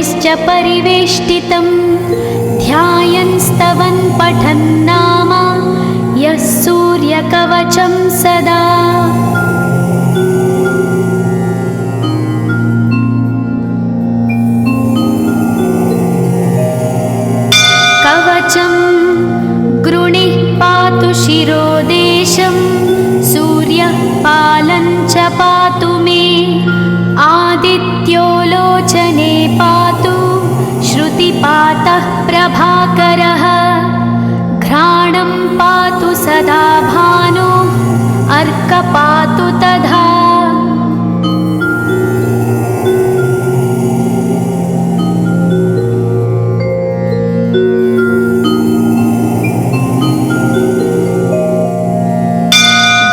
तेजश्च परिवेष्टितं ध्यायन् स्तवन् पठन् नाम यः सूर्यकवचं सदा। कवचं गृणिः पातु शिरोदेशं सूर्यः पालं च पातु मे आदित्यो लोचने पातु श्रुतिपातः प्रभाकरः घ्राणं पातु सदा भानो अर्कपातु तथा।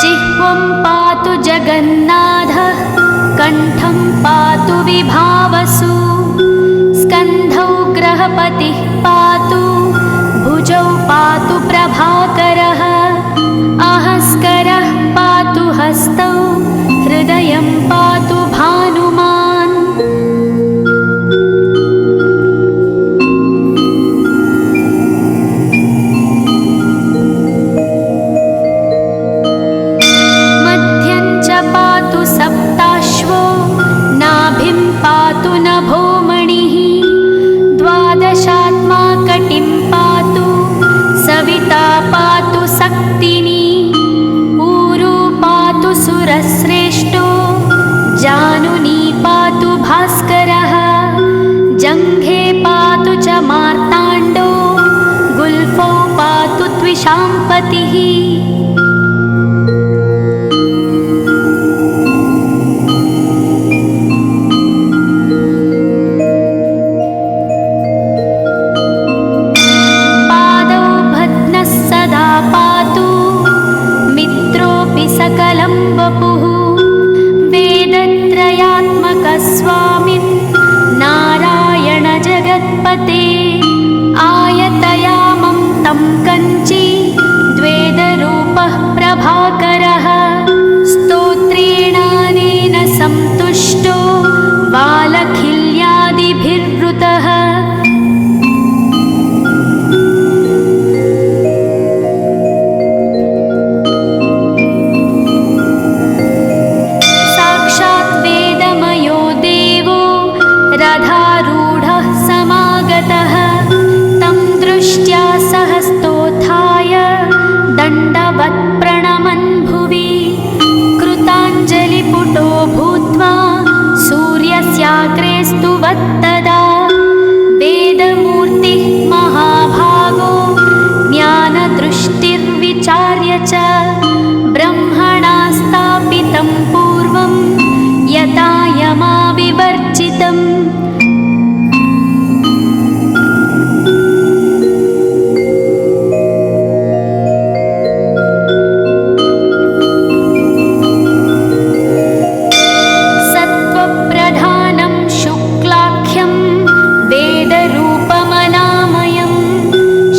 जिह्वं पातु जगन्नाथः कण्ठं पातु विभावसु स्कन्धौ ग्रहपतिः पातु भुजौ पातु प्रभाकरः अहस्करः पातु हस्तौ हृदयं पातु भानुमान्। मध्यं च पातु सप्ताश्वो नाभिं पातु नभोमणिः द्वादशात्मा कटिं पातु सविता पातु सक्तिनी ऊरू पातु सुरश्रेष्ठो जानुनी पातु भास्करः जङ्घे पातु च मार्ताण्डो गुल्फौ पातु त्विषाम्पतिः। सकलं वपुः वेदत्रयात्मकस्वामिन् नारायण जगत्पते आयतयामं तं कञ्ची द्वेदरूपः प्रभाकरः स्तोत्रेणानेन संतुष्टो बालखिल्यादिभिर्वृतः। रथारूढः समागतः तं दृष्ट्या सहस्तोत्थाय दण्डवत् प्रणमन् भुवि कृताञ्जलिपुटो भूत्वा सूर्यस्याग्रे स्तुवत्तदा वेदमूर्तिः महाभागो ज्ञानदृष्टिर्विचार्य च ब्रह्मणा स्थापितं पूर्वं यथा यमाविवर्जितम्। सत्त्वप्रधानं शुक्लाख्यं वेदरूपमनामयं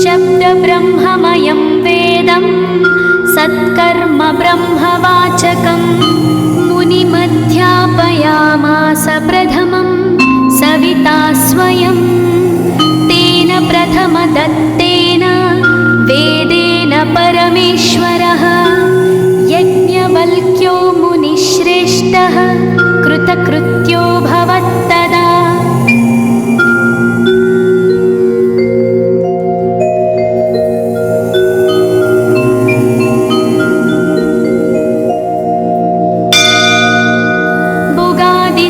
शब्दब्रह्ममयं वेदं सत्कर्म ब्रह्मवाचकं मुनिमध्यापयामास प्रथमं सविता स्वयं तेन प्रथमदत्तेन वेदेन परमेश्वरः यज्ञवल्क्यो मुनिश्रेष्ठः कृतकृत्यो भवत्तदा।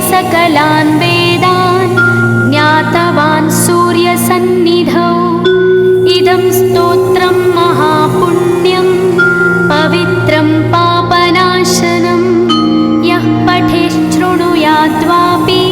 सकलान् वेदान् ज्ञातवान् सूर्यसन्निधौ इदं स्तोत्रं महापुण्यं पवित्रं पापनाशनं यः पठेच्छृणुयाद्वापि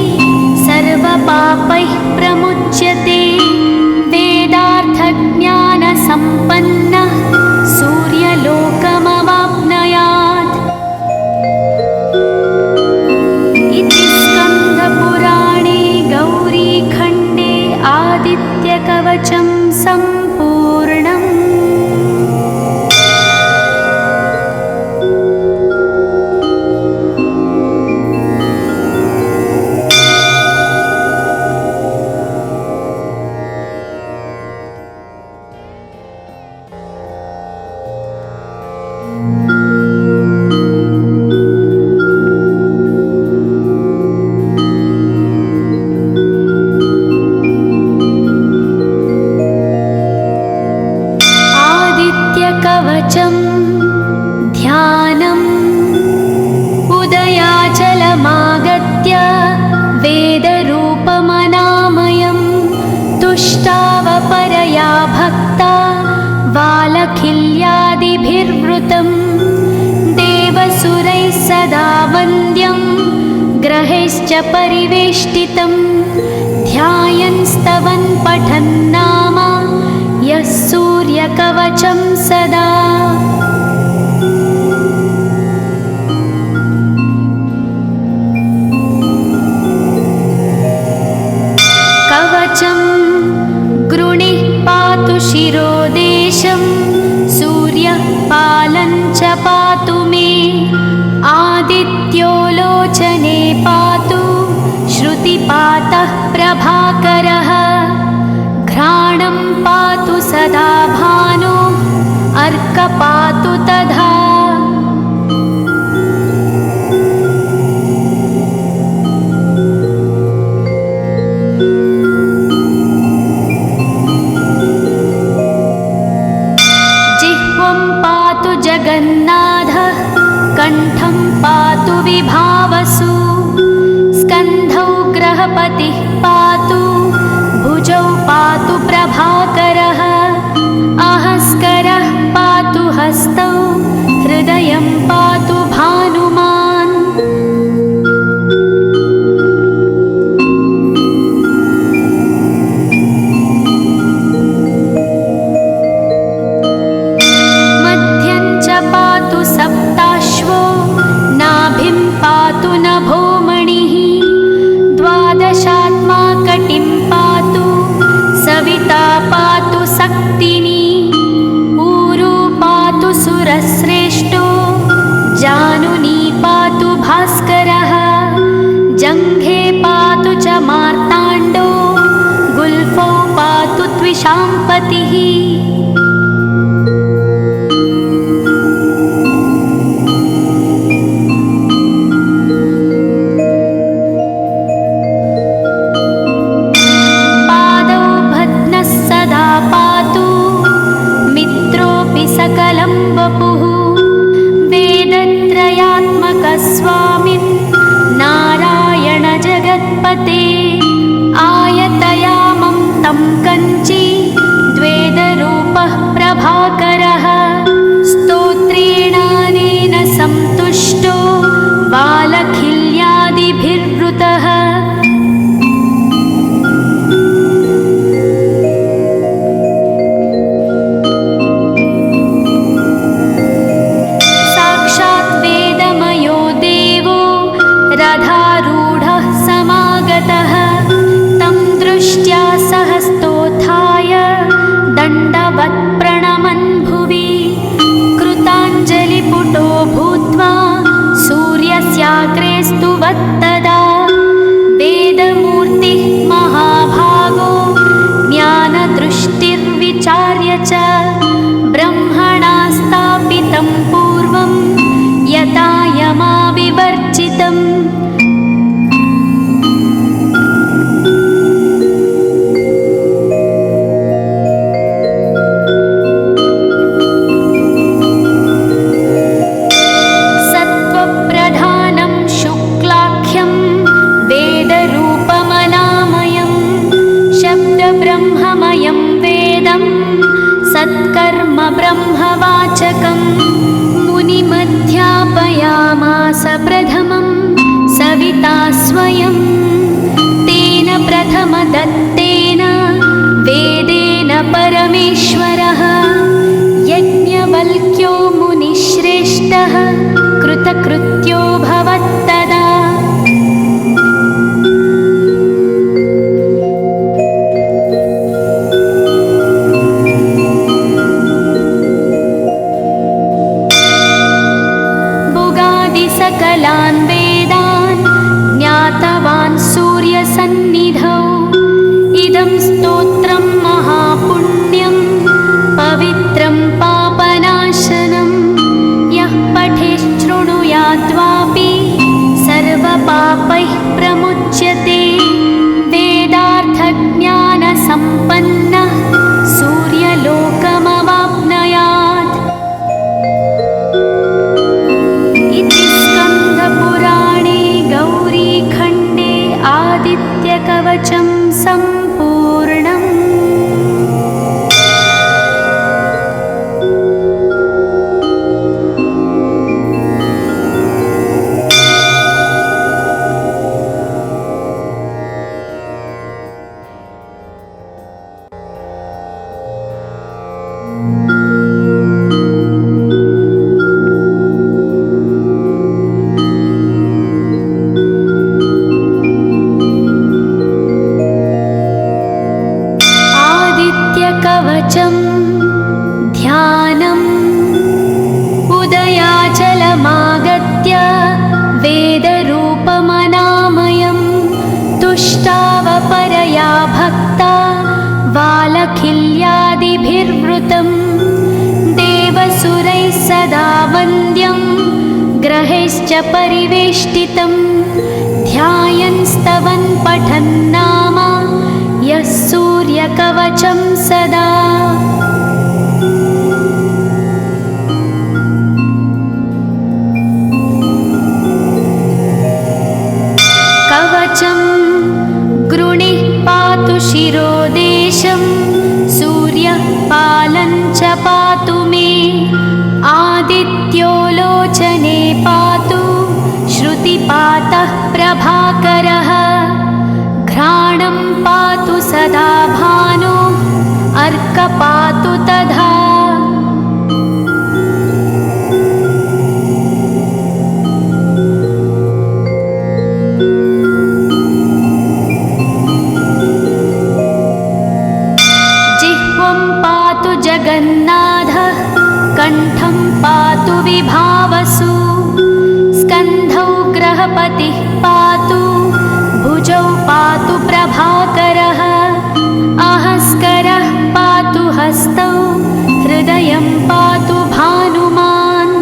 परिवृतं देवसुरैः सदा वन्द्यं ग्रहैश्च परिवेष्टितं ध्यायन् स्तवन् पठन् नाम यः सूर्यकवचं सदा। कवचं गृणिः पातु शिरोदेशं सूर्यः पालं च पातु मे आदित्यो लोचने पातु श्रुतिपातः प्रभाकरः घ्राणं पातु सदा भानो अर्क पातु तथा। जगन्नाथः कण्ठं पातु विभावसु स्कन्धौ ग्रहपतिः पातु भुजौ पातु प्रभाकरः अहस्करः पातु हस्तौ हृदयं पातु भानुमान्। सप्ताश्वो नाभिं पातु नभोमणिः द्वादशात्मा कटिं पातु सविता पातु सक्तिनी ऊरू पातु सुरश्रेष्ठो जानुनी पातु भास्करः जङ्घे पातु च मार्ताण्डो गुल्फौ पातु त्विषाम्पतिः। सकलं वपुः वेदत्रयात्मकस्वामिन् नारायण जगत्पते आयतयामं तं कञ्ची द्वेदरूपः प्रभाकरः स्तोत्रेणानेन सन्तुष्टो बालखिल्यादिभिर्वृतः। रथारूढः समागतः तं दृष्ट्या सहस्तोत्थाय दण्डवत् प्रणमन् भुवि कृताञ्जलिपुटो भूत्वा सूर्यस्याग्रे स्तुवत्तदा वेदमूर्तिः महाभागो ज्ञानदृष्टिर्विचार्य च ब्रह्मणा स्थापितं पूर्वं यथा यमाविवर्जितम्। सत्त्वप्रधानं शुक्लाख्यं वेदरूपमनामयं शब्दब्रह्ममयं वेदं सत्कर्म ब्रह्मवाचकं मुनिमध्यापयामास प्रथमं सविता स्वयं तेन प्रथमदत्तेन वेदेन परमेश्वरः यज्ञवल्क्यो मुनिश्रेष्ठः कृतकृत्यो भवत्तदा। सकलान् वेदान् ज्ञातवान् सूर्यसन्निधौ इदं स्तोत्रं महापुण्यं पवित्रं पापनाशनं यः पठेच्छृणुयाद्वापि सर्वपापैः प्रमुच्यते वेदार्थज्ञानसम्पन्नः सूर्यलोकमवाप्नुयात्। पुराणे गौरीखण्डे आदित्यकवचं सम्पूर्णम्। कवचं ध्यानम् उदयाचलमागत्य वेदरूपमनामयं तुष्टावपरया भक्ता वालखिल्यादिभिर्वृतं देवसुरैः सदा वन्द्यं ग्रहैश्च परिवेष्टितं ध्यायन् स्तवन् पठन् नाम यः सूर्यकवचं सदा। कवचं गृणिः पातु शिरोदेशं सूर्यः पालं च पातु मे आदित्यो लोचने पातु श्रुतिपातः प्रभाकरः घ्राणं पातु सदा भानो अर्कपातु तथा। जिह्वं पातु जगन्नाथः कण्ठं पातु विभावसु स्कन्धौ ग्रहपतिः पातु भुजौ पातु प्रभाकरः अहस्करः पातु हस्तौ हृदयं पातु भानुमान्।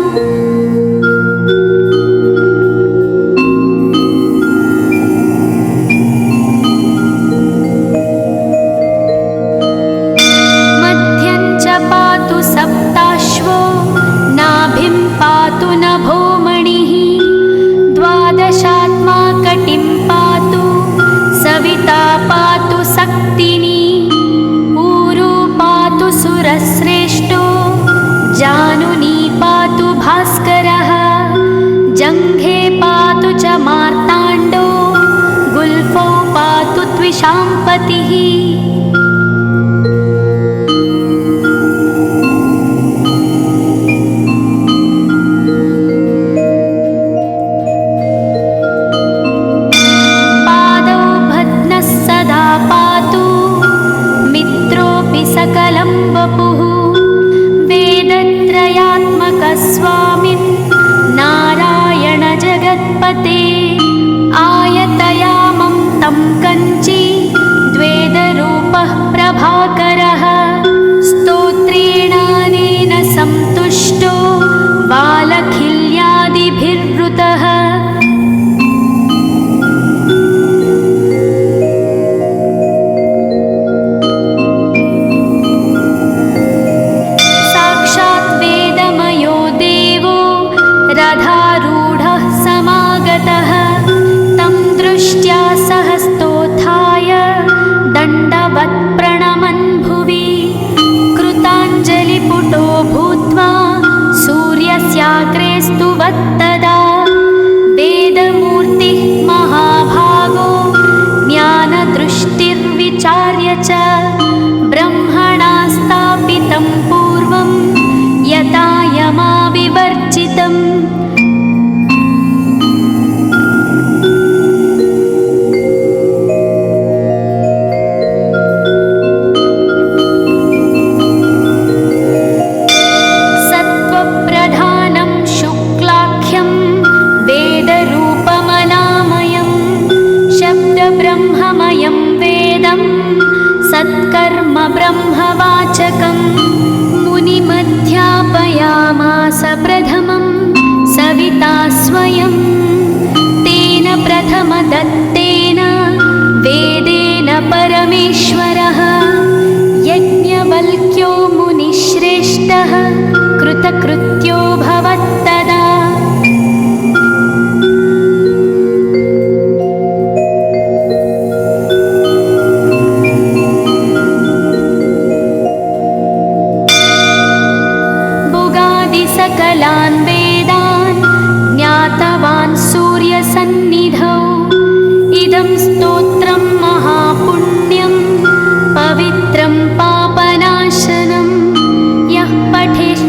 मध्यं च पातु सप्ताश्वो नाभिं पातु नभोमणिः द्वादशात्मा कटिं पातु सविता पातु सक्तिनी ऊरू पातु सुरश्रेष्ठो जानुनी पातु भास्करः जङ्घे पातु च मार्ताण्डो गुल्फौ पातु त्विषाम्पतिः। सकलं वपुः वेदत्रयात्मकस्वामिन् नारायण जगत्पते आयतयामं तं कञ्ची द्वेदरूपः प्रभाकरः स्तोत्रेणानेन सन्तुष्टो वालखिल्यादिभिर्वृतः। रथारूढः समागतः तं दृष्ट्या सहस्तोत्थाय दण्डवत् प्रणमन् भुवि कृताञ्जलिपुटो भूत्वा सूर्यस्याग्रे स्तुवत्तदा वेदमूर्तिः महाभागो ज्ञानदृष्टिर्विचार्य च ब्रह्मणा स्थापितं पूर्वं यथा यमाविवर्जितम्। सत्त्वप्रधानं शुक्लाख्यं वेदरूपमनामयं शब्दब्रह्ममयं वेदं सत्कर्म ब्रह्मवाचकम् मुनिमध्यापयामास प्रथमं सविता स्वयं तेन प्रथमदत्तेन वेदेन परमेश्वरः यज्ञवल्क्यो मुनिश्रेष्ठः कृतकृत्यो भवत्तदा। सकलान् वेदान् ज्ञातवान् सूर्यसन्निधौ इदं स्तोत्रं महापुण्यं पवित्रं पापनाशनं यः पठेत्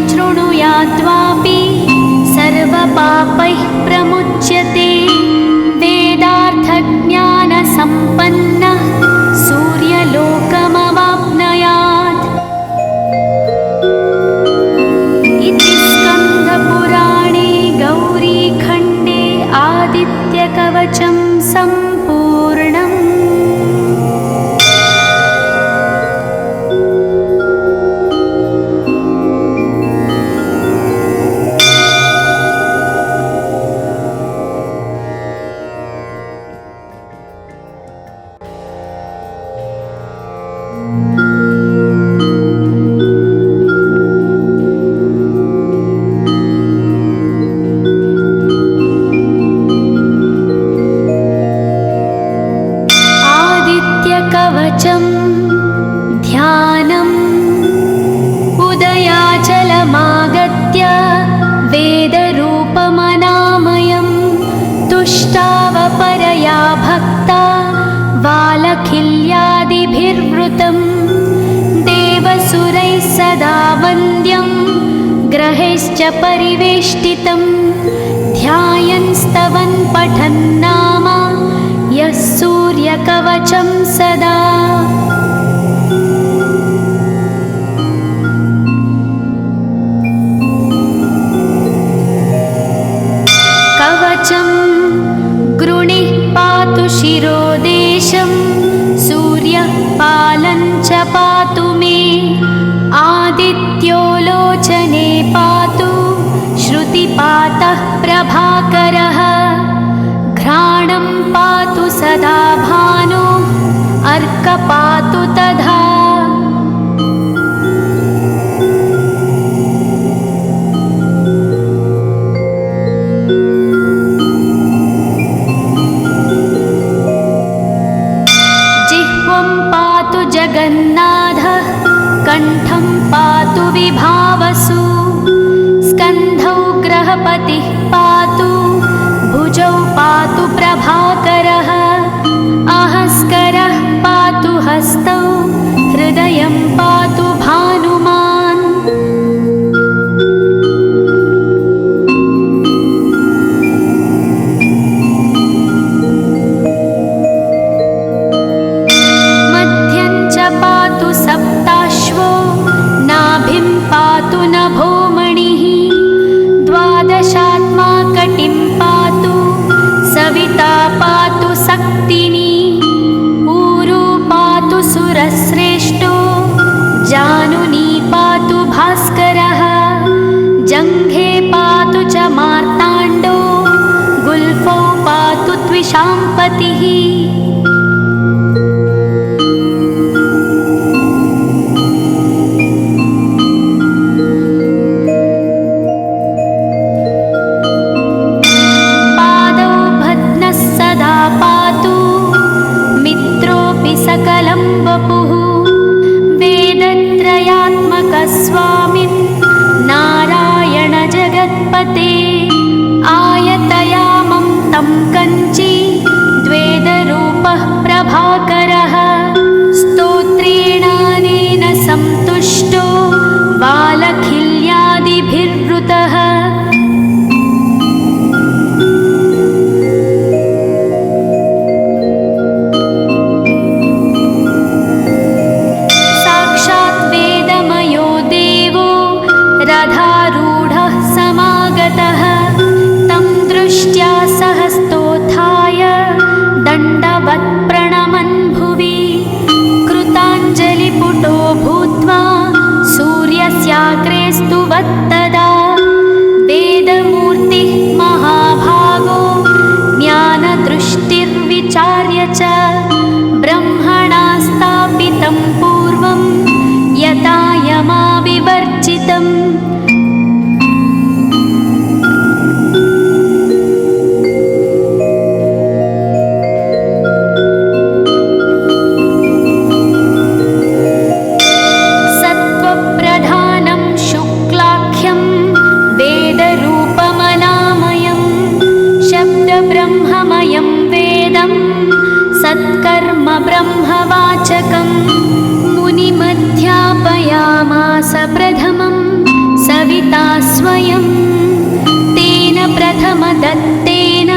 सूर्यकवचं ध्यानम् उदयाचलमागत्य वेदरूपमनामयं तुष्टावपरया भक्ता वालखिल्यादिभिर्वृतं देवसुरैः सदा वन्द्यं ग्रहैश्च परिवेष्टितं ध्यायन् स्तवन् पठन् नाम यः सूर्यकवचं सदा। कवचं गृणिः पातु शिरोदेशं सूर्यः पालं च पातु मे आदित्यो लोचने पातु श्रुतिपातः प्रभाकरः घ्राणं पातु सदा भानो अर्कपातु तथा। जिह्वं पातु जगन्नाथः कण्ठं पातु विभावसु स्कन्धौ ग्रहपतिः पातु भुजौ पातु प्रभाकरः अहस्करः पातु हस्तौ हृदयं पातु भानुमान्। मध्यं च पातु सप्ताश्वो नाभिं पातु नभोमणिः द्वादशात्मा कटिं पातु सविता पातु सक्तिनी ऊरू पातु सुरश्रेष्ठो जानुनी पातु भास्करः जङ्घे पातु च मार्ताण्डो गुल्फौ पातु त्विषाम्पतिः। सकलं वपुः वेदत्रयात्मकस्वामिन् नारायण जगत्पते आयतयामं तं कञ्ची द्वेदरूपः प्रभाकरः स्तोत्रेणानेन सन्तुष्टो वालखिल्यादिभिर्वृतः। रथारूढः समागतः तं दृष्ट्या सहस्तोत्थाय दण्डवत् प्रणमन् भुवि कृताञ्जलिपुटो भूत्वा सूर्यस्याग्रे स्तुवत्तदा वेदमूर्तिः महाभागो ज्ञानदृष्टिर्विचार्य च ब्रह्मणा स्थापितं पूर्वं यथा यमाविवर्जितम्। सत्त्वप्रधानं शुक्लाख्यं वेदरूपमनामयं शब्दब्रह्ममयं वेदं सत्कर्म ब्रह्मवाचकं मुनिमध्यापयामास प्रथमं सविता स्वयं तेन प्रथमदत्तेन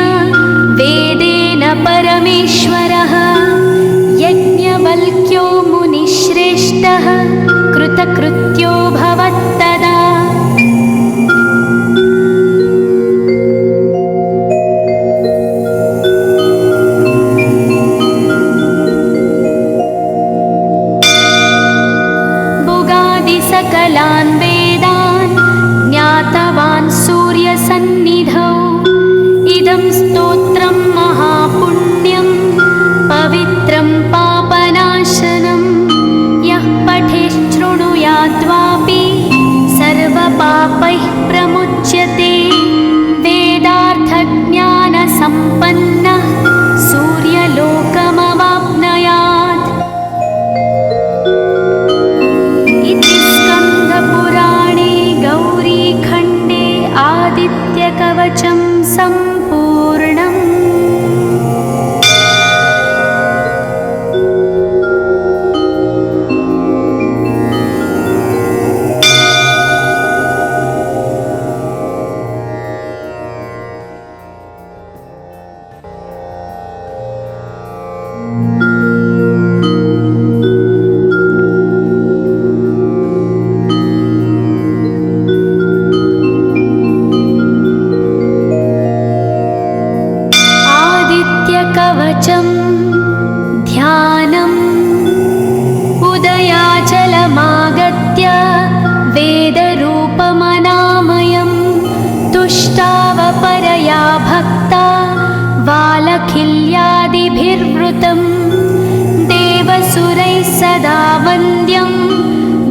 वेदेन परमेश्वरः यज्ञवल्क्यो मुनिश्रेष्ठः कृतकृत्यो भवत्तदा। सकलान् वेदान् ज्ञातवान् सूर्यसन्निधौ इदं स्तोत्रं महापुण्यं पवित्रं पापनाशनं यः पठेच्छृणुयाद्वापि सर्वपापैः प्रमुच्यते वेदार्थज्ञानसम्पन्नः सूर्यलोकमवाप्नुयात्। सदा वन्द्यं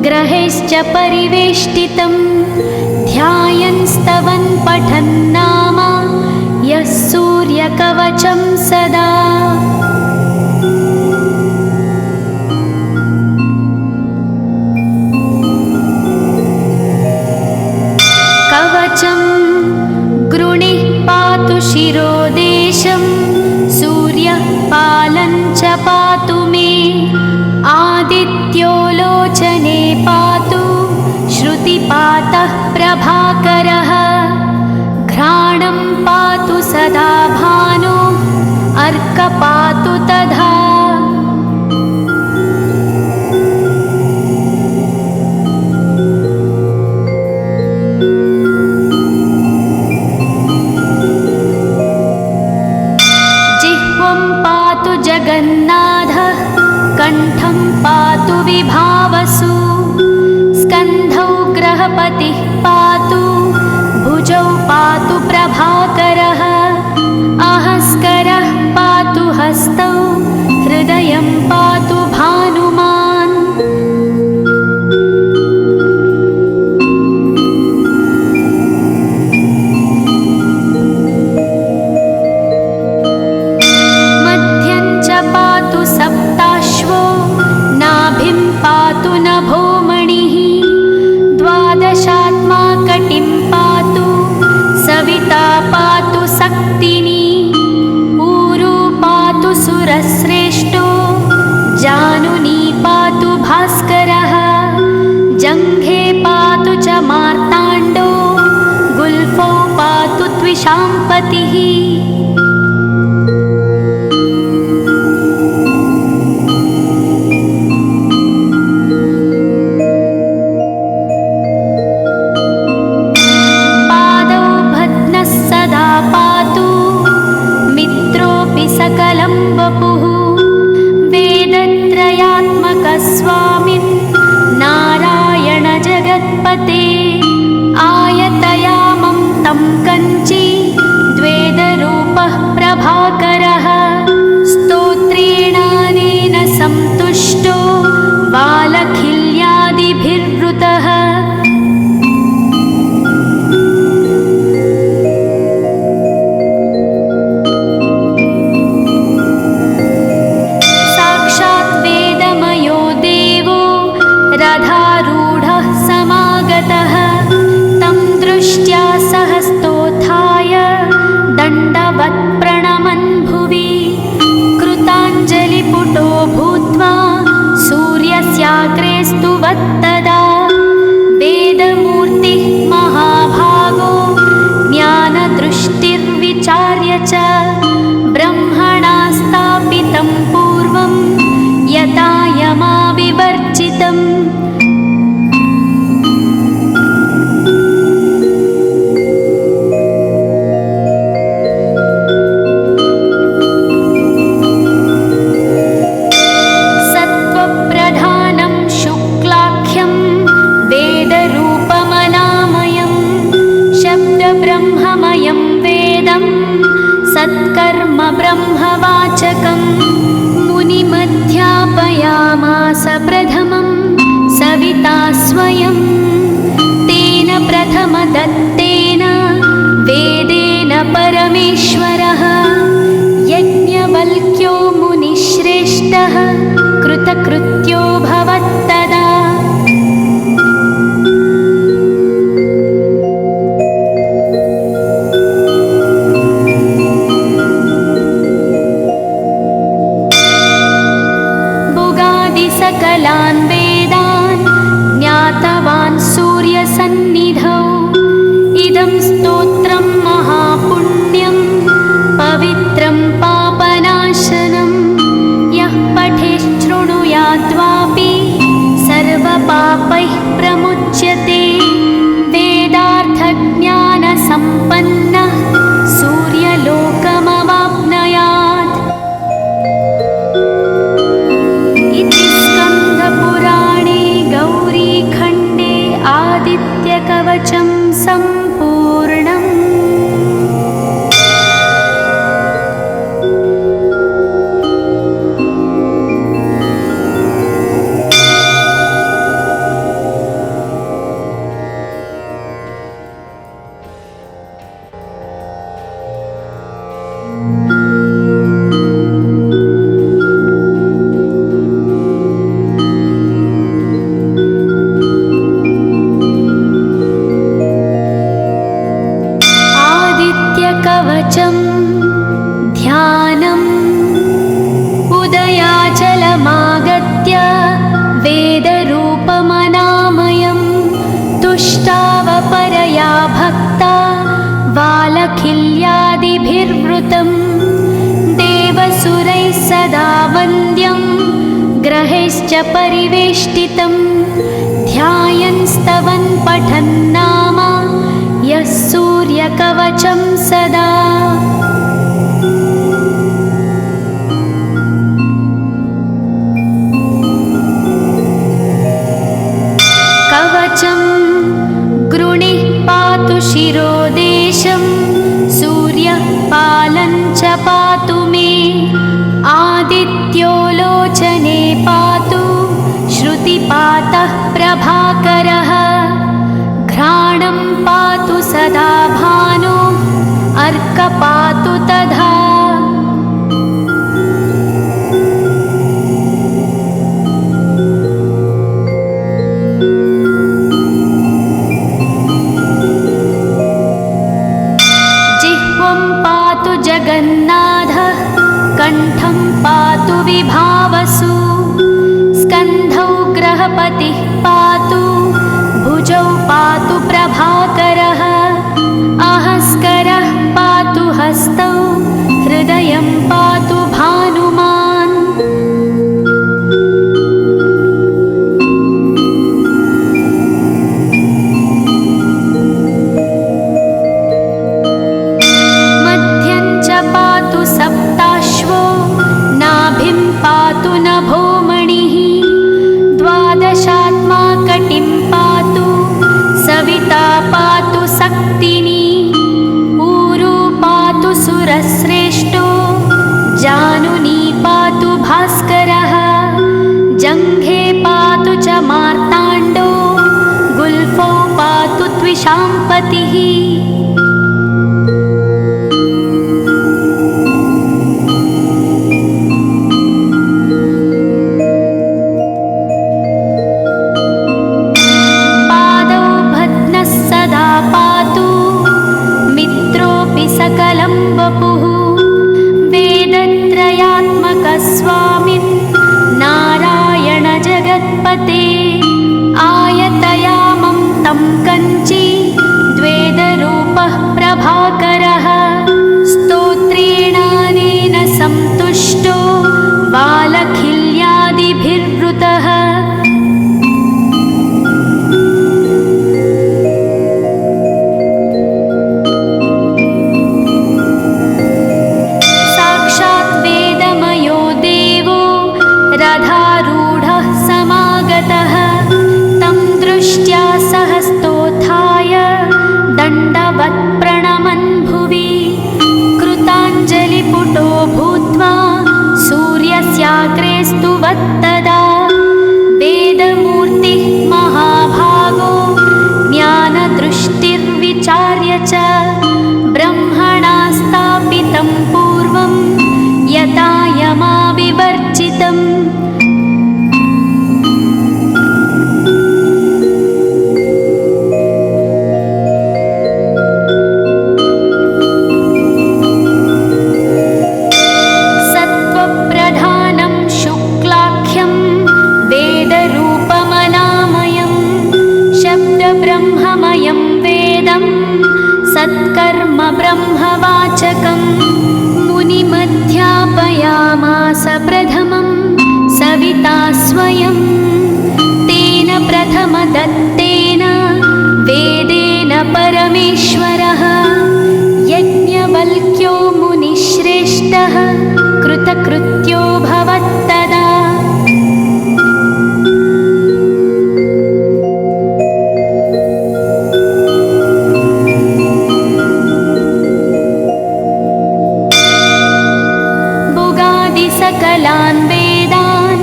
ग्रहैश्च परिवेष्टितं ध्यायन् स्तवन् पठन् नाम यः सूर्यकवचं सदा। कवचं गृणिः पातु शिरोदेशं सूर्यः पालं च पातु मे आदित्यो लोचने पातु श्रुतिपातः प्रभाकरः घ्राणं पातु सदा भानो अर्क पातु तथा। जिह्वं पातु जगन्नाथः कण्ठं पातु विभावसु स्कन्धौ ग्रहपतिः पातु भुजौ पातु प्रभाकरः अहस्करः पातु हस्तौ हृदयं पातु भानुमान्। मध्यं च पातु सप्ताश्वो नाभिं पातु नभोमणिः द्वादशात्मा कटिं पातु सविता पातु सक्तिनी ऊरू पातु सुरश्रेष्ठो जानुनी पातु भास्करः जङ्घे पातु च मार्ताण्डो गुल्फौ पातु त्विषाम्पतिः। सकलं वपुः वेदत्रयात्मकस्वामिन् नारायण जगत्पते आयतयामं तं कञ्ची द्वेदरूपः प्रभाकरः स्तोत्रेणानेन सन्तुष्टो बालखिल्यादिभिर्वृतः। रथारूढः समागतः तं दृष्ट्या सहस्तोत्थाय दण्डवत् प्रणमन् भुवि कृताञ्जलिपुटो भूत्वा सूर्यस्याग्रे स्तुवत्तदा वेदमूर्तिः महाभागो ज्ञानदृष्टिर्विचार्य च ब्रह्मणा स्थापितं पूर्वं यथा यमाविवर्जितम्। सत्त्वप्रधानं शुक्लाख्यं वेदरूपमनामयं शब्दब्रह्ममयं वेदं सत्कर्म ब्रह्मवाचकं मुनिमध्यापयामास प्रथमं सविता स्वयं तेन प्रथमदत्तेन वेदेन परमेश्वरः यज्ञवल्क्यो मुनिश्रेष्ठः कृतकृत्यो भवत्तदा। सकलान् वेदान् ज्ञातवान् सूर्यसन्निधौ इदं स्तोत्रं महापुण्यं पवित्रं पापनाशनं यः पठेच्छृणुयाद्वापि सर्वपापैः प्रमुच्यते वेदार्थज्ञानसम्पन्नः सूर्यलोकमवाप्नुयात्। इति स्कन्दपुराणे गौरीखण्डे आदित्यकवचं सम्पूर्णम्। परिवेष्टितं ध्यायन् स्तवन् पठन् नाम यः सूर्यकवचं सदा। कवचं गृणिः पातु शिरोदेशं सूर्यः पालं च पातु मे आदित्यो लोचने पातु श्रुतिपातः प्रभाकरः घ्राणं पातु सदा भानो अर्क पातु तथा। जिह्वं पातु जगन्नाथः कण्ठं पातु विभावसु स्कन्धौ ग्रहपतिः पातु भुजौ पातु प्रभाकरः अहस्करः पातु हस्तौ हृदयं पातु भानुमान्। मध्यं च पातु सप्ताश्वो नाभिं पातु नभोमणिः द्वादशात्मा कटिं पातु सविता पातु सक्तिनी ऊरू पातु सुरश्रेष्ठो जानुनी पातु भास्करः जङ्घे पातु च मार्ताण्डो गुल्फौ पातु त्विषाम्पतिः। सकलं वपुः वेदत्रयात्मकस्वामिन् नारायण जगत्पते आयतयामं तं कञ्ची द्वेदरूपः प्रभाकरः स्तोत्रेणानेन सन्तुष्टो बालखिल्यादिभिर्वृतः। रथारूढः समागतः तं दृष्ट्या सहस्तोत्थाय दण्डवत् प्रणमन् भुवि कृताञ्जलिपुटो भूत्वा सूर्यस्याग्रे स्तुवत्तदा वेदमूर्तिः महाभागो ज्ञानदृष्टिर्विचार्य च ब्रह्मणा स्थापितं पूर्वं यथा यमाविवर्जितम्। सत्त्वप्रधानं शुक्लाख्यं वेदरूपमनामयं शब्दब्रह्ममयं वेदं सत्कर्म ब्रह्मवाचकम् मुनिमध्यापयामास प्रथमं सविता स्वयं तेन प्रथमदत्तेन वेदेन परमेश्वरः यज्ञवल्क्यो मुनिश्रेष्ठः कृतकृत्यो भवत्तदा। सकलान् वेदान्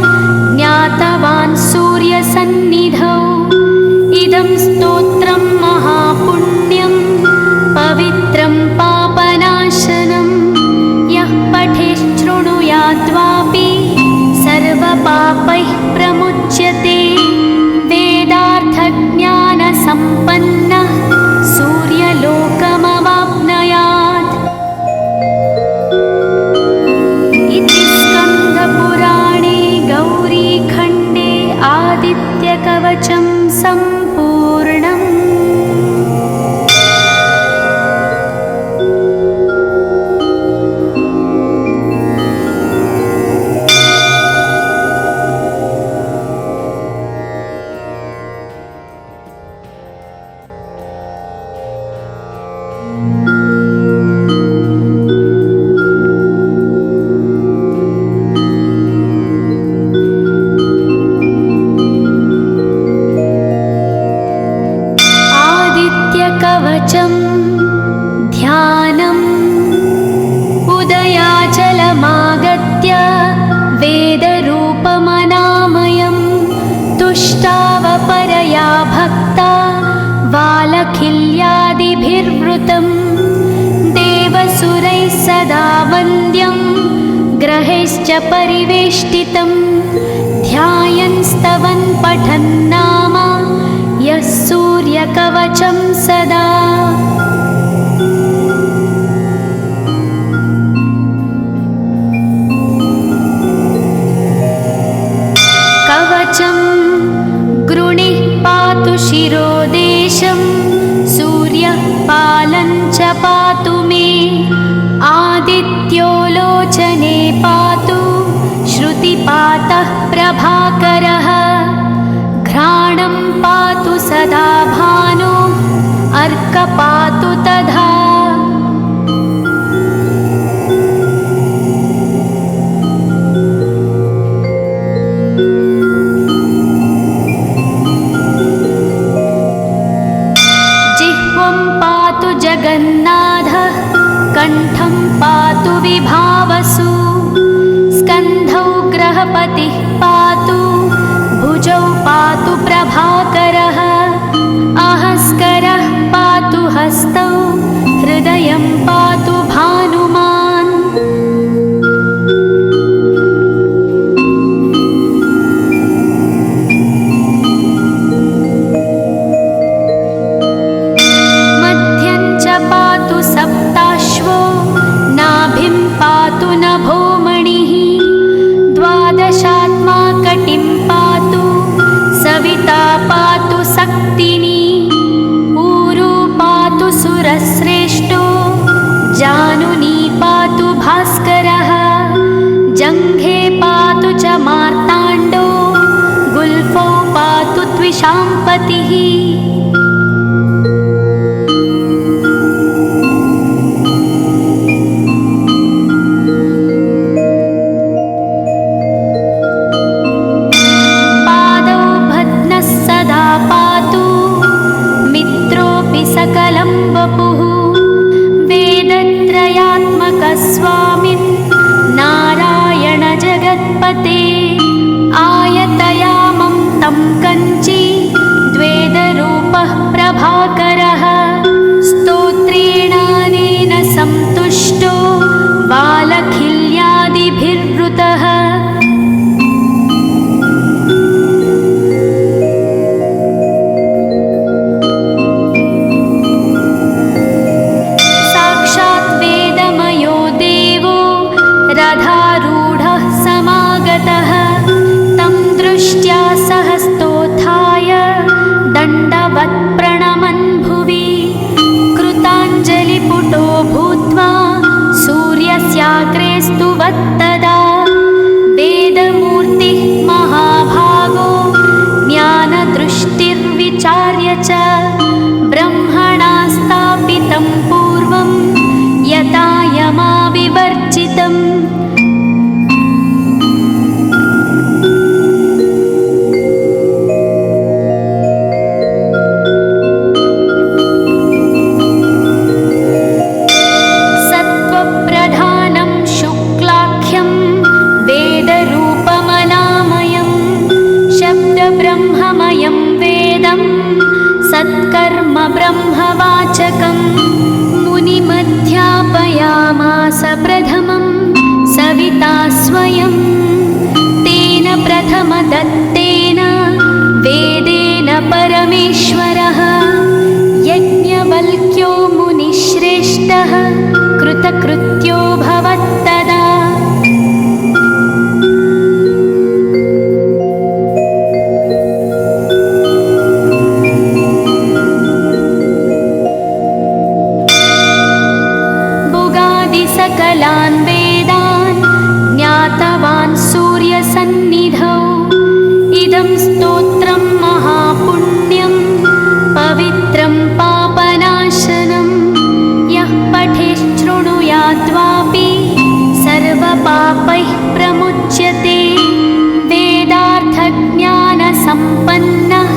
ज्ञातवान् सूर्यसन्निधौ इदं स्तोत्रं महापुण्यं पवित्रं पापनाशनं यः पठेच्छृणुयाद्वापि सर्वपापैः प्रमुच्यते वेदार्थज्ञानसम्पन्नः सूर्यलोकमवाप्नुयात्। स्कन्दपुराणे गौरीखण्डे आदित्यकवचं सम्पूर्णम्। परिवेष्टितं ध्यायन् स्तवन् पठन् नाम यः सूर्यकवचं सदा। कवचं गृणिः पातु शिरोदेशं सूर्यः पालं च पातु मे आदित्यो लोचने पातु श्रुतिपातः प्रभाकरः घ्राणं पातु सदा भानो अर्क पातु तथा। जिह्वं पातु जगन्नाथः कण्ठं पातु विभावसु स्कन्धौ ग्रहपतिः पातु भुजौ पातु प्रभाकरः अहस्करः पातु हस्तौ हृदयं पातु भानुमान्। मध्यं च पातु सप्ताश्वो नाभिं पातु नभोमणिः द्वादशात्मा कटिं पातु सविता पातु सक्तिनी ऊरू पातु सुरश्रेष्ठो जानुनी पातु भास्करः जङ्घे पातु च मार्ताण्डो गुल्फौ पातु त्विषाम्पतिः। सकलं वपुः वेदत्रयात्मकस्वामिन् नारायण जगत्पते आयतयामं तं कञ्ची द्वेदरूपः प्रभाकरः स्तोत्रेणानेन सन्तुष्टो बालखिल्यादिभिर्वृतः। रथारूढः समागतः तं दृष्ट्या सहस्तोत्थाय दण्डवत् प्रणमन् भुवि कृताञ्जलिपुटो भूत्वा सूर्यस्याग्रे स्तुवत्तदा वेदमूर्तिः महाभागो ज्ञानदृष्टिर्विचार्य च ब्रह्मणा स्थापितं पूर्वं यथा यमाविवर्जितम्। सत्त्वप्रधानं शुक्लाख्यं वेदरूपमनामयं शब्दब्रह्ममयं वेदं सत्कर्म ब्रह्मवाचकम् मुनिमध्यापयामास प्रथमं सविता स्वयं तेन प्रथमदत्तेन वेदेन परमेश्वरः यज्ञवल्क्यो मुनिश्रेष्ठः कृतकृत्यो भवत्तदा। सकलान् वेदान् ज्ञातवान् सूर्यसन्निधौ इदं स्तोत्रं महापुण्यं पवित्रं पापनाशनं यः पठेच्छृणुयाद्वापि सर्वपापैः प्रमुच्यते वेदार्थज्ञानसम्पन्नः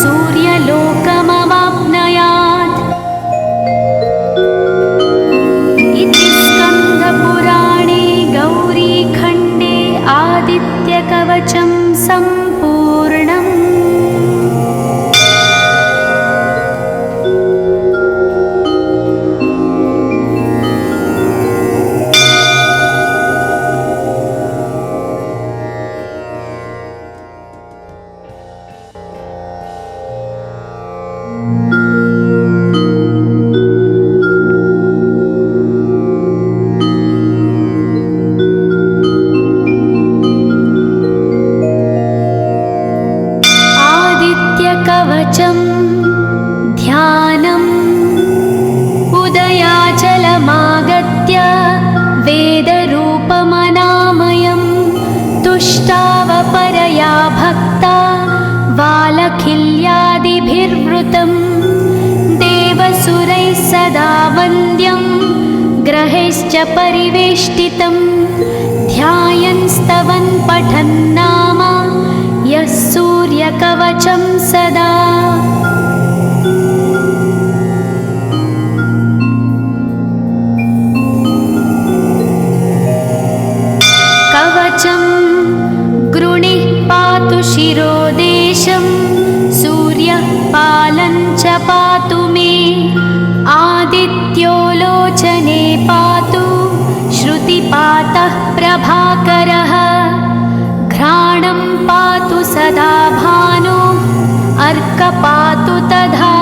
सूर्यलोकमवाप्नुयात्। पुराणे गौरीखण्डे आदित्यकवचं सम्पूर्णम्। कवचं ध्यानम् उदयाचलमागत्य वेदरूपमनामयं तुष्टावपरया भक्ता वालखिल्यादिभिर्वृतं देवसुरैः सदा वन्द्यं ग्रहैश्च परिवेष्टितं ध्यायन् स्तवन् पठन् नाम यः सूर्यकवचं सदा। कवचं गृणिः पातु शिरोदेशं सूर्यः पालं च पातु मे आदित्यो लोचने पातु श्रुतिपातः प्रभाकरः घ्राणं पातु सदा भानु अर्कपातु तथा।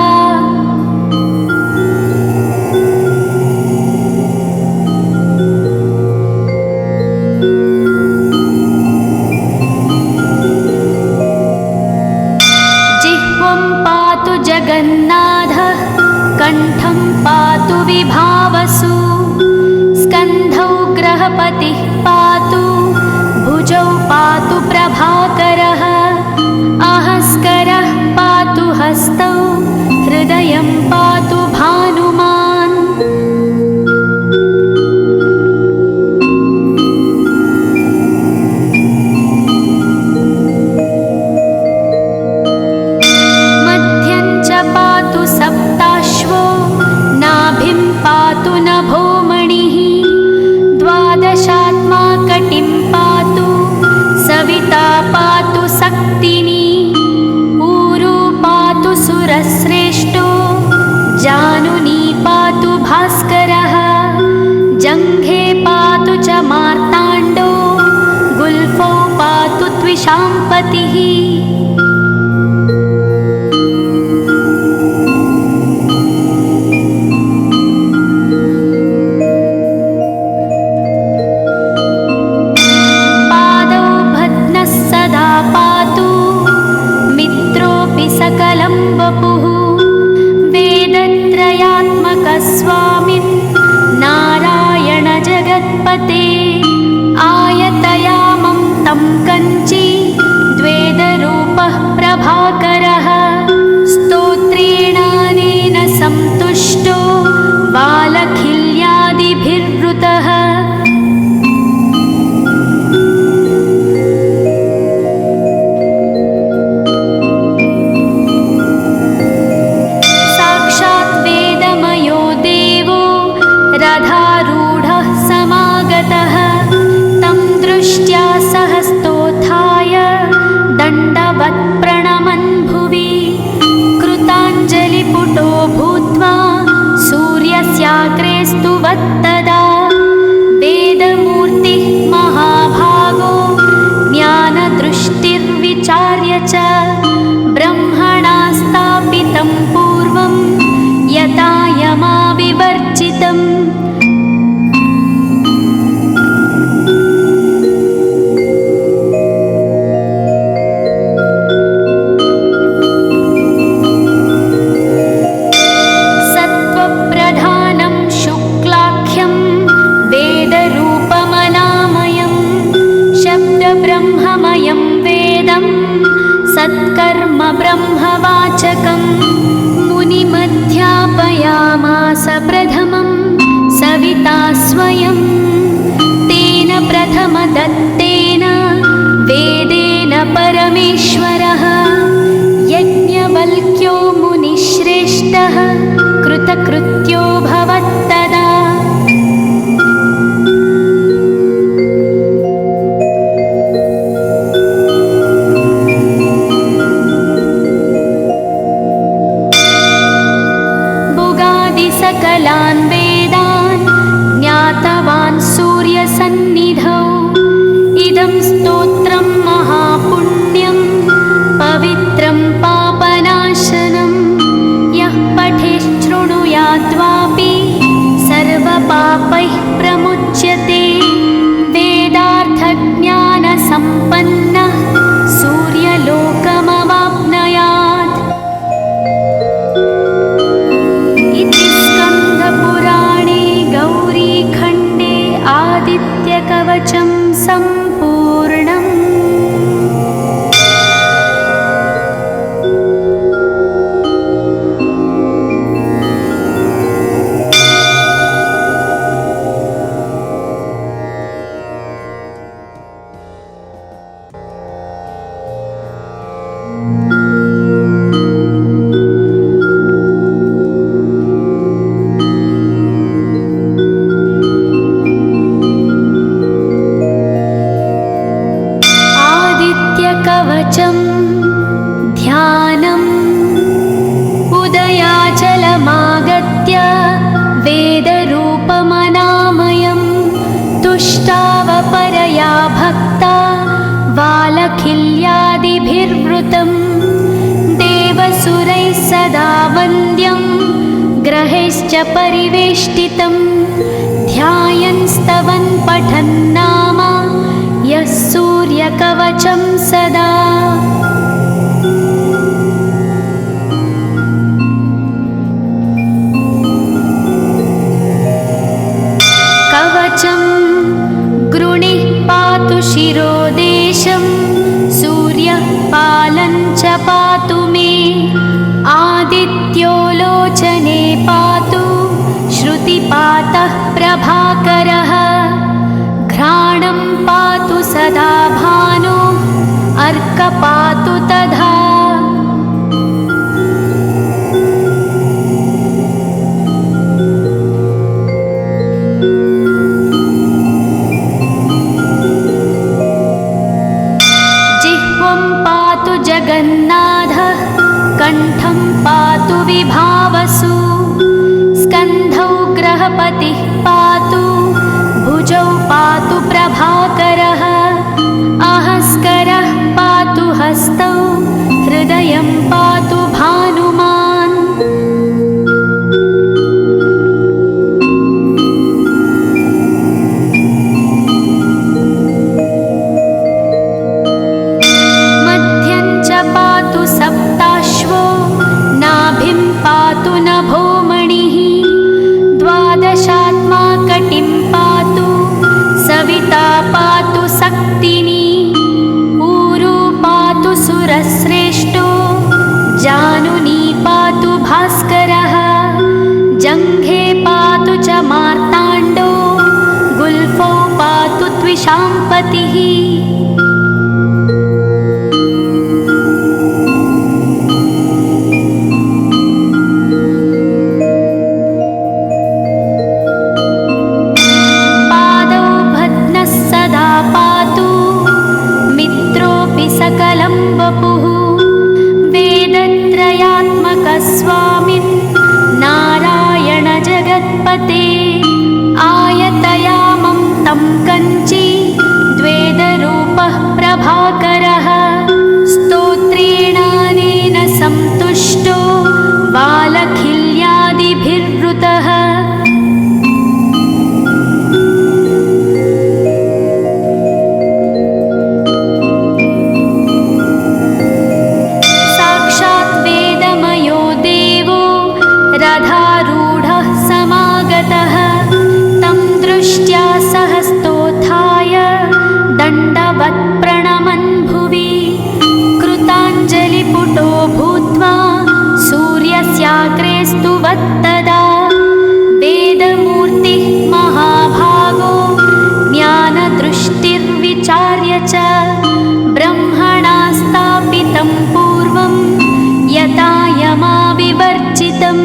जिह्वं पातु जगन्नाथः कण्ठं पातु विभावसु स्कन्धौ ग्रहपतिः पातु भुजौ पातु प्रभाकरः अहस्करः पातु हस्तौ हृदयं पातु भानुमान्। मध्यं च पातु सप्ताश्वो नाभिं पातु नभोमणिः द्वादशात्मा कटिं पातु सविता पातु सक्तिनी ऊरू पातु सुरश्रेष्ठो जानुनी पातु भास्करः जङ्घे पातु च मार्ताण्डो गुल्फौ पातु त्विषाम्पतिः। सकलं वपुः वेदत्रयात्मकस्वामिन् नारायण जगत्पते आयतयामं तं कञ्ची द्वेदरूपः प्रभाकरः स्तोत्रेणानेन सन्तुष्टो वालखिल्यादिभिर्वृतः रथारूढः समागतः तं दृष्ट्या सहस्तोत्थाय दण्डवत् प्रणमन् भुवि कृताञ्जलिपुटो भूत्वा सूर्यस्याग्रे स्तुवत्तदा वेदमूर्तिः महाभागो ज्ञानदृष्टिर्विचार्य च ब्रह्मणा स्थापितं पूर्वं यथा यमाविवर्जितम्। सत्त्वप्रधानं शुक्लाख्यं वेदरूपमनामयं शब्दब्रह्ममयं वेदं सत्कर्म ब्रह्मवाचकं मुनिमध्यापयामास प्रथमं सविता स्वयं तेन प्रथमदत्तेन वेदेन परमेश्वरः यज्ञवल्क्यो मुनिश्रेष्ठः कृतकृत्यो भवत्तदा। सकलान् वेदान् ज्ञातवान् बालखिल्यादिभिर्वृतं देवसुरैः सदा वन्द्यं ग्रहैश्च परिवेष्टितं ध्यायन् स्तवन् पठन् नाम यः सूर्यकवचं सदा। कवचं गृणिः पातु शिरोदेशं सूर्यः पालं च पातु मे आदित्यो लोचने पातु श्रुतिपातः प्रभाकरः घ्राणं पातु सदा भानो अर्क पातु तथा। जगन्नाथः कण्ठं पातु विभावसु स्कन्धौ ग्रहपतिः पातु भुजौ पातु प्रभाकरः अहस्करः पातु हस्तौ हृदयं पातु भानुमान्। सप्ताश्वो नाभिं पातु नभोमणिः द्वादशात्मा कटिं पातु सविता पातु सक्तिनी ऊरू पातु सुरश्रेष्ठो जानुनी पातु भास्करः जङ्घे पातु च मार्ताण्डो गुल्फौ पातु त्विषाम्पतिः। सकलं वपुः वेदत्रयात्मकस्वामिन् नारायण जगत्पते आयतयामं तं कञ्ची द्वेदरूपः प्रभाकरः स्तोत्रेणानेन सन्तुष्टो बालखिल्यादिभिर्वृतः। रथारूढः समागतः तं दृष्ट्या सहस्तोत्थाय दण्डवत् प्रणमन् भुवि कृताञ्जलिपुटो भूत्वा सूर्यस्याग्रे स्तुवत्तदा वेदमूर्तिः महाभागो ज्ञानदृष्टिर्विचार्य च ब्रह्मणा स्थापितं पूर्वं यथा यमाविवर्जितम्।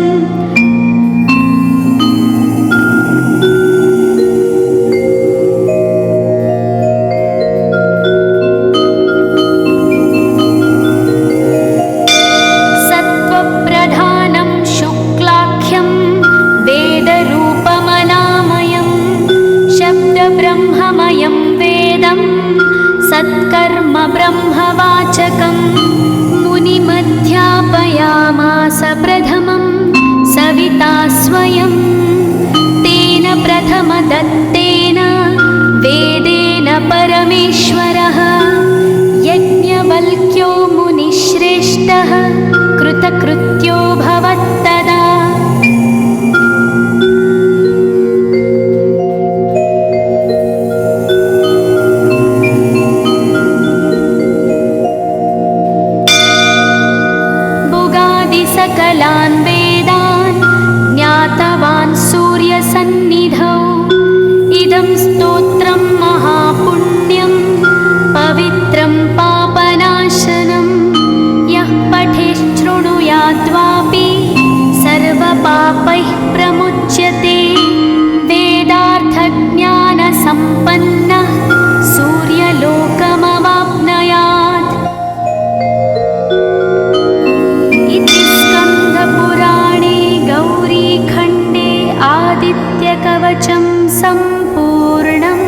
सत्त्वप्रधानं शुक्लाख्यं वेदरूपमनामयं शब्दब्रह्ममयं वेदं सत्कर्म ब्रह्मवाचकम् मुनिमध्यापयामास प्रथमं सविता स्वयं तेन प्रथमदत्तेन वेदेन परमेश्वरः यज्ञवल्क्यो मुनिश्रेष्ठः कृतकृत्यो भवत्तदा। सकलान् वेदान् ज्ञातवान् सूर्यसन्निधौ इदं स्तोत्रं महापुण्यं पवित्रं पापनाशनं यः पठेच्छृणुयाद्वापि सर्वपापैः प्रमुच्यते वेदार्थज्ञानसम्पन्नः सूर्यलोकमवाप्नुयात्। स्कन्दपुराणे गौरीखण्डे आदित्यकवचं सम्पूर्णम्।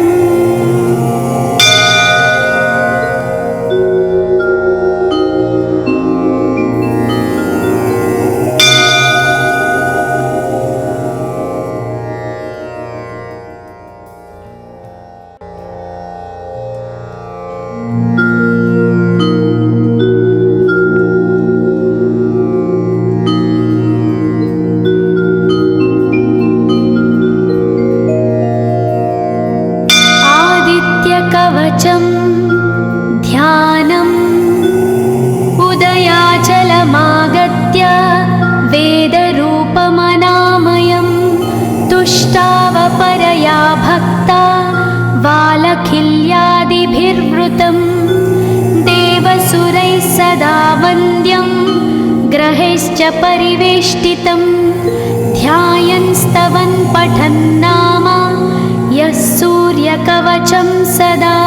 विवृतं देवसुरैः सदा वन्द्यं ग्रहैश्च परिवेष्टितं ध्यायन्स्तवन् पठन्नाम यः सूर्यकवचं सदा।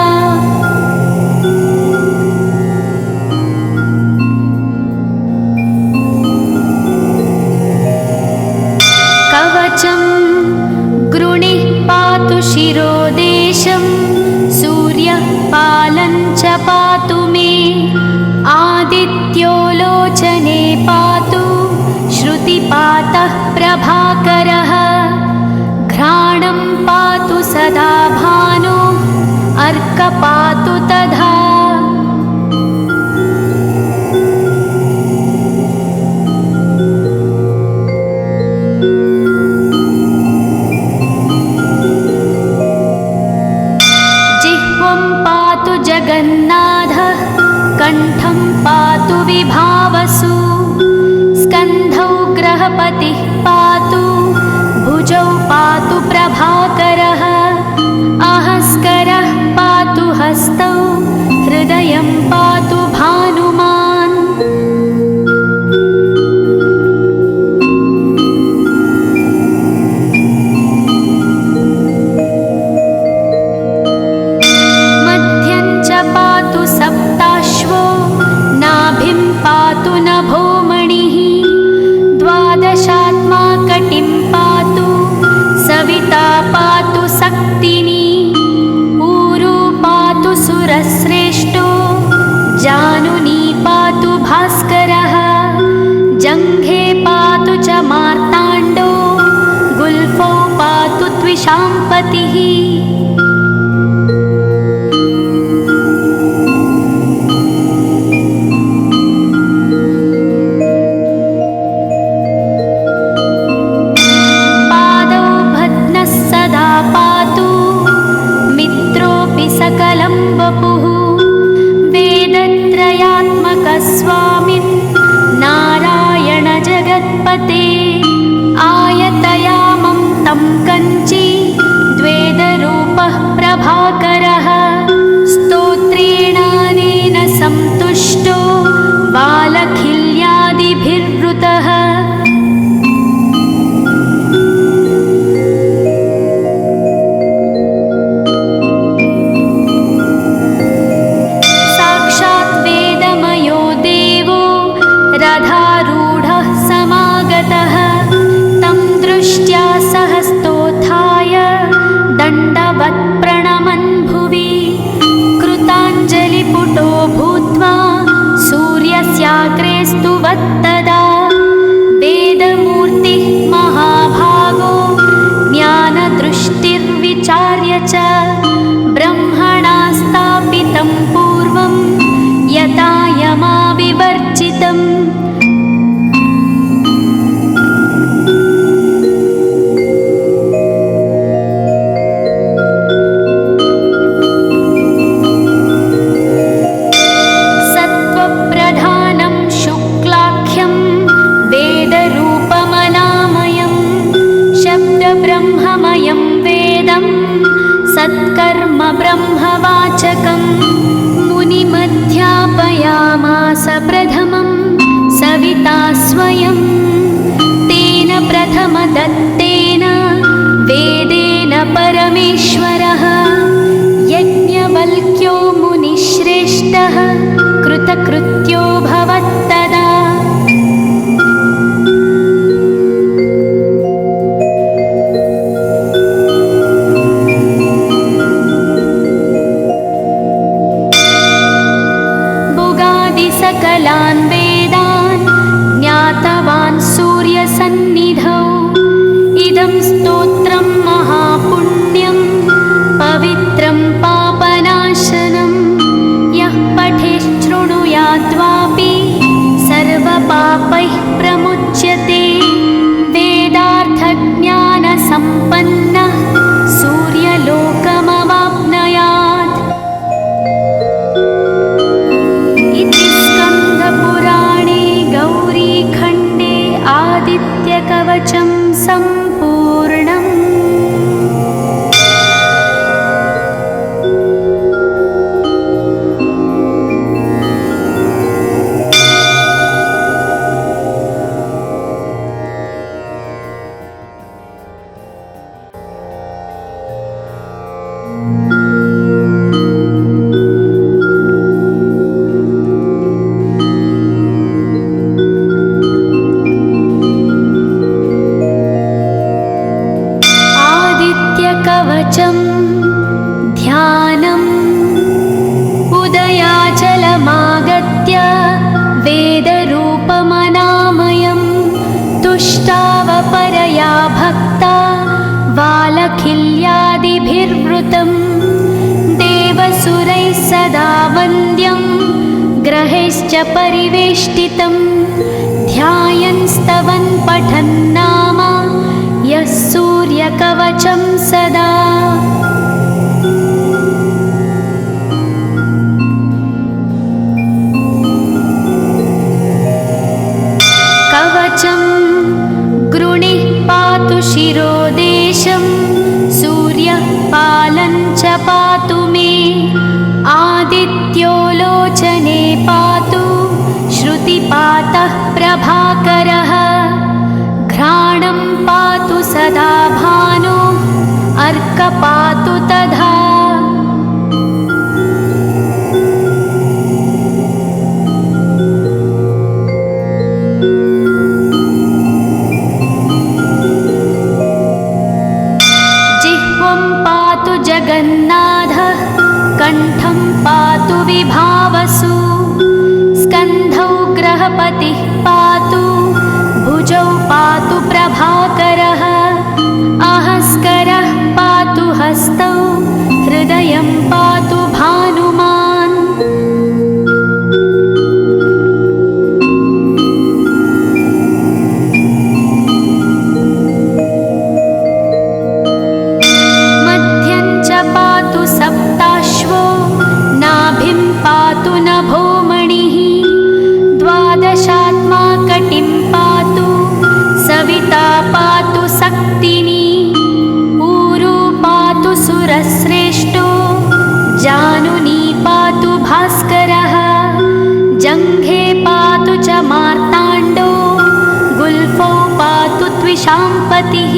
कवचं गृणिः पातु शिरोदेशं सूर्यः पालं च पातु मे आदित्यो लोचने पातु श्रुतिपातः प्रभाकरः घ्राणं पातु सदा भानो अर्क पातु तथा। जगन्नाथः कण्ठं पातु विभावसु स्कन्धौ ग्रहपतिः पातु भुजौ पातु प्रभाकरः अहस्करः पातु हस्तौ हृदयं पातु भानुमान्। पातु सप्ताश्वो नाभिं पातु नभोमणिः द्वादशात्मा कटिं पातु सविता पातु सक्तिनी ऊरू पातु सुरश्रेष्ठो जानुनी पातु भास्करः जङ्घे पातु च मार्ताण्डो गुल्फौ पातु त्विषाम्पतिः। सकलं वपुः वेदत्रयात्मकस्वामिन् नारायण जगत्पते आयतयामं तं कञ्ची द्वेदरूपः प्रभाकरः स्तोत्रेणानेन संतुष्टो बालखिल्यादिभिर्वृतः। रथारूढः समागतः तं दृष्ट्या सहस्तोत्थाय दण्डवत् प्रणमन् भुवि कृताञ्जलिपुटो भूत्वा सूर्यस्याग्रे स्तुवत्तदा वेदमूर्तिः महाभागो ज्ञानदृष्टिर्विचार्य च ब्रह्मणा स्थापितं पूर्वं यथा यमाविवर्जितम्। सत्त्वप्रधानं शुक्लाख्यं वेदरूपमनामयं शब्दब्रह्ममयं वेदं सत्कर्म ब्रह्मवाचकं मुनिमध्यापयामास प्रथमं सविता स्वयं तेन प्रथमदत्तेन वेदेन परमेश्वरः यज्ञवल्क्यो मुनिश्रेष्ठः कृतकृत्यो भवत्तदा। सकलान् वेदान् ज्ञातवान् सूर्यसन्निधौ इदं स्तोत्रं महापुण्यं पवित्रं पापनाशनं यः पठेच्छृणुयाद्वापि सर्वपापैः प्रमुच्यते वेदार्थज्ञानसम्पन्नः सूर्यलोकमवाप्नुयात्। पुराणे गौरीखण्डे आदित्यकवचं सम्पूर्णम्। परिवेष्टितं ध्यायन् स्तवन् पठन् नाम यः सूर्यकवचं सदा। कवचं गृणिः पातु शिरोदेशं सूर्यः पालं च पातु मे आदित्यो लोचने पातु श्रुतिपातः प्रभाकरः घ्राणं पातु सदा भानु अर्क पातु तथा। जिह्वं पातु जगन्नाथः कण्ठं पातु विभावसु स्कन्धौ ग्रहपतिः पातु भुजौ पातु प्रभाकरः अहस्करः पातु हस्तौ हृदयं पातु भानुमान्। मध्यं च पातु सप्ताश्वो नाभिं पातु नभोमणिः द्वादशात्मा कटिं पातु सविता पातु सक्तिनी ऊरू पातु सुरश्रेष्ठो जानुनी पातु भास्करः जङ्घे पातु च मार्ताण्डो गुल्फौ पातु त्विषाम्पतिः।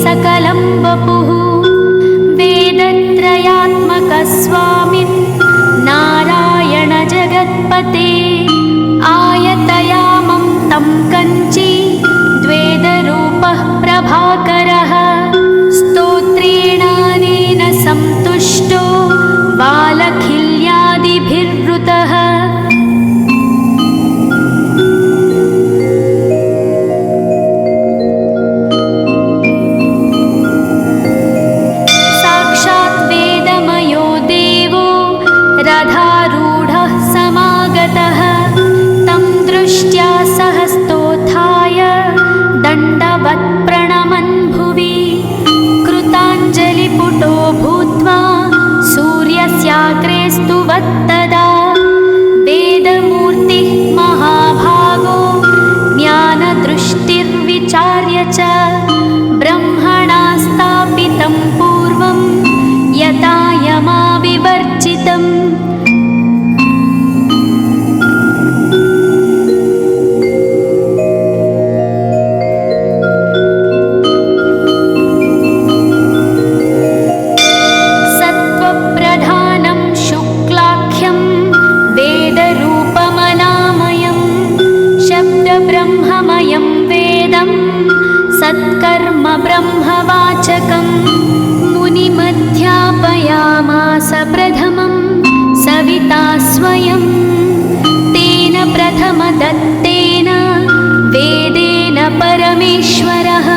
सकलं वपुः वेदत्रयात्मकस्वामिन् नारायण जगत्पते आयतयामं तं कञ्ची द्वेदरूपः प्रभाकरः स्तोत्रेणानेन सन्तुष्टो बालखिल्यादिभिर्वृतः। रथारूढः समागतः तं दृष्ट्या सहस्तोत्थाय दण्डवत् प्रणमन् भुवि कृताञ्जलिपुटो भूत्वा सूर्यस्याग्रे स्तुवत्तदा वेदमूर्तिः महाभागो ज्ञानदृष्टिर्विचार्य च ब्रह्मणा स्थापितं पूर्वं यथा यमाविवर्जितम्। सत्त्वप्रधानं शुक्लाख्यं वेदरूपमनामयं शब्दब्रह्ममयं वेदं सत्कर्म ब्रह्मवाचकं मुनिमध्यापयामास प्रथमं सविता स्वयं तेन प्रथमदत्तेन वेदेन परमेश्वरः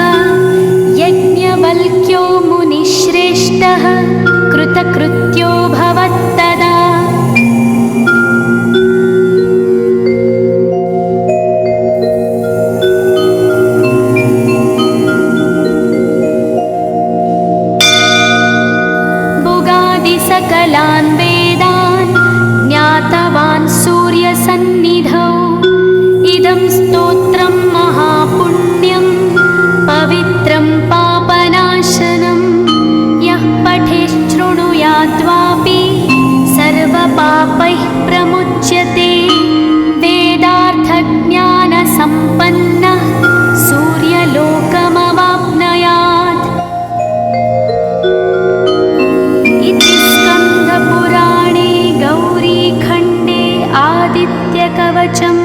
यज्ञवल्क्यो मुनिश्रेष्ठः कृतकृत्यो भवत्तदा। सकलान् वेदान् ज्ञातवान् सूर्यसन्निधौ इदं स्तोत्रं महापुण्यं पवित्रं पापनाशनं यः पठेच्छृणुयाद्वापि सर्वपापैः प्रमुच्यते वेदार्थज्ञानसम्पन्नः सूर्यलोकमवाप्नुयात्। इति स्कन्दपुराणे गौरीखण्डे आदित्यकवचं